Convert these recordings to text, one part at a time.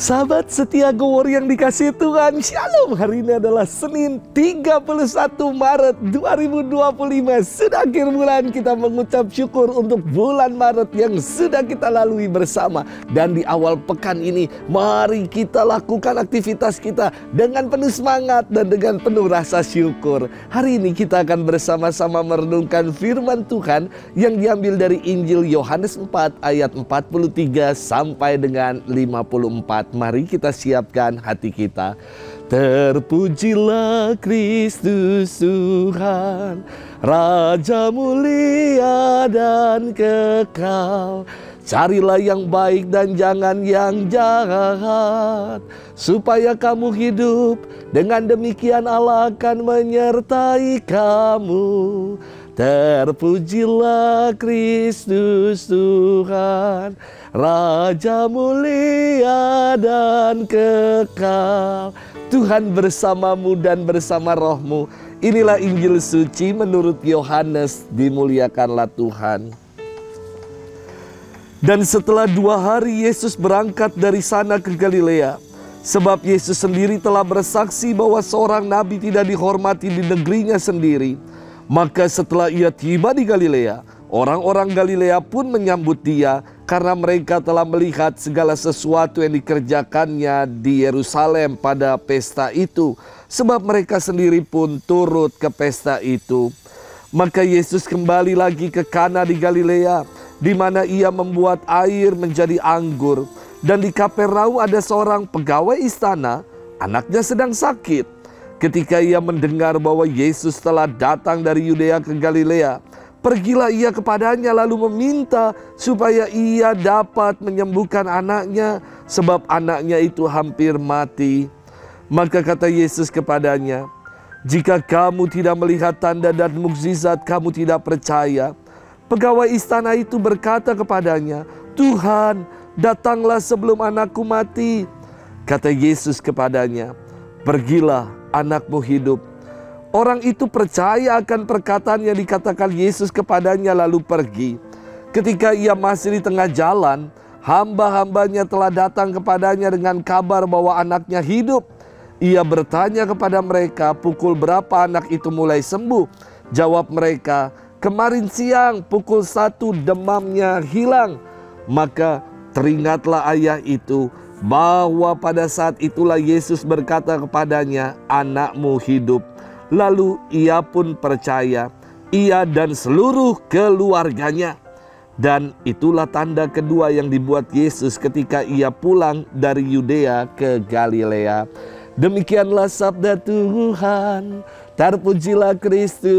Sahabat setia Go Warrior yang dikasihi Tuhan, Shalom. Hari ini adalah Senin 31 Maret 2025. Sudah akhir bulan, kita mengucap syukur untuk bulan Maret yang sudah kita lalui bersama. Dan di awal pekan ini, mari kita lakukan aktivitas kita dengan penuh semangat dan dengan penuh rasa syukur. Hari ini kita akan bersama-sama merenungkan firman Tuhan yang diambil dari Injil Yohanes 4 ayat 43 sampai dengan 54. Mari kita siapkan hati kita. Terpujilah Kristus Tuhan, Raja mulia dan kekal. Carilah yang baik dan jangan yang jahat, supaya kamu hidup. Dengan demikian Allah akan menyertai kamu. Terpujilah Kristus Tuhan, Raja mulia dan kekal. Tuhan bersamamu dan bersama rohmu. Inilah Injil suci menurut Yohanes. Dimuliakanlah Tuhan. Dan setelah 2 hari Yesus berangkat dari sana ke Galilea. Sebab Yesus sendiri telah bersaksi bahwa seorang nabi tidak dihormati di negerinya sendiri. Maka setelah ia tiba di Galilea, orang-orang Galilea pun menyambut dia karena mereka telah melihat segala sesuatu yang dikerjakannya di Yerusalem pada pesta itu. Sebab mereka sendiri pun turut ke pesta itu. Maka Yesus kembali lagi ke Kana di Galilea, di mana ia membuat air menjadi anggur. Dan di Kapernaum ada seorang pegawai istana, anaknya sedang sakit. Ketika ia mendengar bahwa Yesus telah datang dari Yudea ke Galilea, pergilah ia kepadanya lalu meminta supaya ia dapat menyembuhkan anaknya, sebab anaknya itu hampir mati. Maka kata Yesus kepadanya, "Jika kamu tidak melihat tanda dan mukjizat, kamu tidak percaya." Pegawai istana itu berkata kepadanya, "Tuhan, datanglah sebelum anakku mati." Kata Yesus kepadanya, "Pergilah, anakmu hidup." Orang itu percaya akan perkataan yang dikatakan Yesus kepadanya lalu pergi. Ketika ia masih di tengah jalan, hamba-hambanya telah datang kepadanya dengan kabar bahwa anaknya hidup. Ia bertanya kepada mereka, "Pukul berapa anak itu mulai sembuh?" Jawab mereka, "Kemarin siang pukul 1 demamnya hilang." Maka teringatlah ayah itu bahwa pada saat itulah Yesus berkata kepadanya, "Anakmu hidup." Lalu ia pun percaya, ia dan seluruh keluarganya. Dan itulah tanda kedua yang dibuat Yesus ketika ia pulang dari Yudea ke Galilea. Demikianlah sabda Tuhan. Terpujilah Kristus.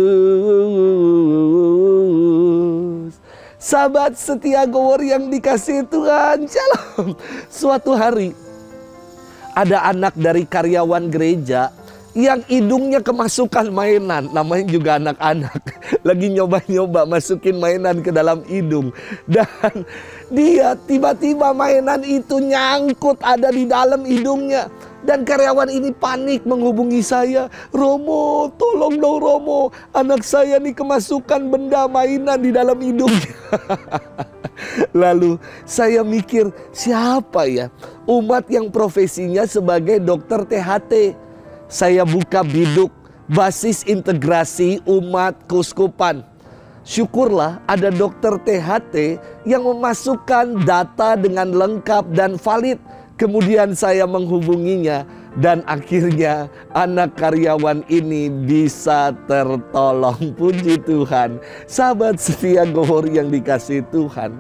Sahabat setia Go Warrior yang dikasihi Tuhan, Shalom. Suatu hari ada anak dari karyawan gereja yang hidungnya kemasukan mainan. Namanya juga anak-anak. Lagi nyoba-nyoba masukin mainan ke dalam hidung. Dan dia tiba-tiba mainan itu nyangkut ada di dalam hidungnya. Dan karyawan ini panik menghubungi saya. "Romo, tolong dong Romo. Anak saya nih kemasukan benda mainan di dalam hidungnya." Lalu saya mikir, siapa ya umat yang profesinya sebagai dokter THT? Saya buka biduk basis integrasi umat keuskupan. Syukurlah ada dokter THT yang memasukkan data dengan lengkap dan valid. Kemudian saya menghubunginya dan akhirnya anak karyawan ini bisa tertolong. Puji Tuhan. Sahabat setia Go Warrior yang dikasihi Tuhan.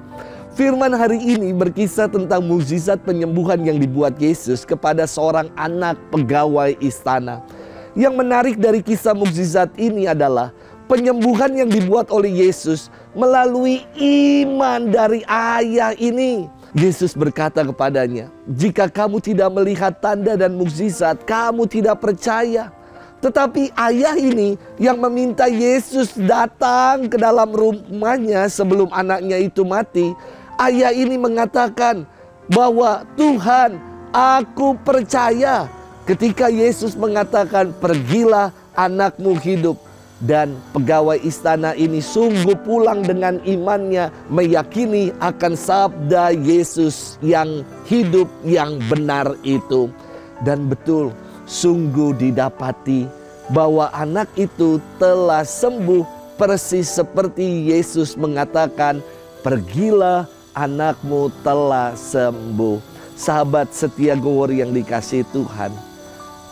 Firman hari ini berkisah tentang mukjizat penyembuhan yang dibuat Yesus kepada seorang anak pegawai istana. Yang menarik dari kisah mukjizat ini adalah penyembuhan yang dibuat oleh Yesus melalui iman dari ayah ini. Yesus berkata kepadanya, "Jika kamu tidak melihat tanda dan mukjizat, kamu tidak percaya." Tetapi ayah ini yang meminta Yesus datang ke dalam rumahnya sebelum anaknya itu mati. Ayah ini mengatakan bahwa, "Tuhan, aku percaya." Ketika Yesus mengatakan, "Pergilah, anakmu hidup." Dan pegawai istana ini sungguh pulang dengan imannya, meyakini akan sabda Yesus yang hidup, yang benar itu. Dan betul, sungguh didapati bahwa anak itu telah sembuh, persis seperti Yesus mengatakan, "Pergilah, anakmu telah sembuh." Sahabat setia Gowor yang dikasihi Tuhan,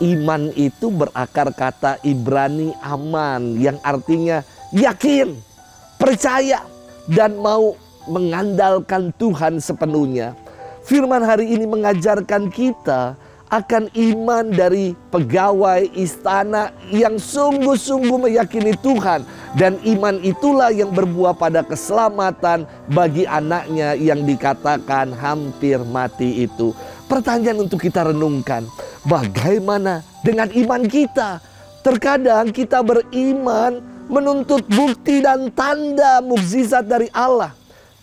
iman itu berakar kata Ibrani aman, yang artinya yakin, percaya, dan mau mengandalkan Tuhan sepenuhnya. Firman hari ini mengajarkan kita akan iman dari pegawai istana yang sungguh-sungguh meyakini Tuhan. Dan iman itulah yang berbuah pada keselamatan bagi anaknya yang dikatakan hampir mati itu. Pertanyaan untuk kita renungkan, bagaimana dengan iman kita? Terkadang kita beriman menuntut bukti dan tanda mukjizat dari Allah.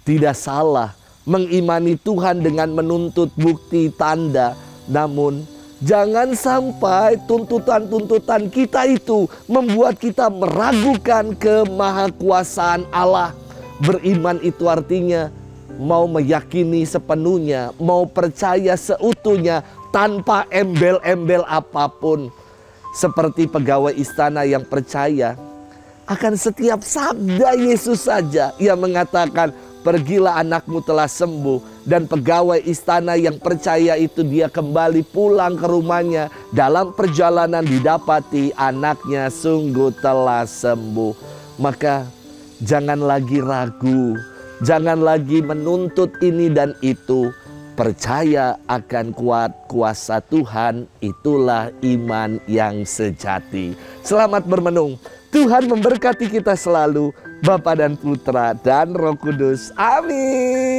Tidak salah mengimani Tuhan dengan menuntut bukti tanda. Namun jangan sampai tuntutan-tuntutan kita itu membuat kita meragukan kemahakuasaan Allah. Beriman itu artinya mau meyakini sepenuhnya, mau percaya seutuhnya tanpa embel-embel apapun. Seperti pegawai istana yang percaya akan setiap sabda Yesus saja, ia mengatakan, "Pergilah, anakmu telah sembuh." Dan pegawai istana yang percaya itu dia kembali pulang ke rumahnya. Dalam perjalanan didapati anaknya sungguh telah sembuh. Maka jangan lagi ragu, jangan lagi menuntut ini dan itu. Percaya akan kuat kuasa Tuhan, itulah iman yang sejati. Selamat bermenung. Tuhan memberkati kita selalu, Bapa dan Putra dan Roh Kudus. Amin.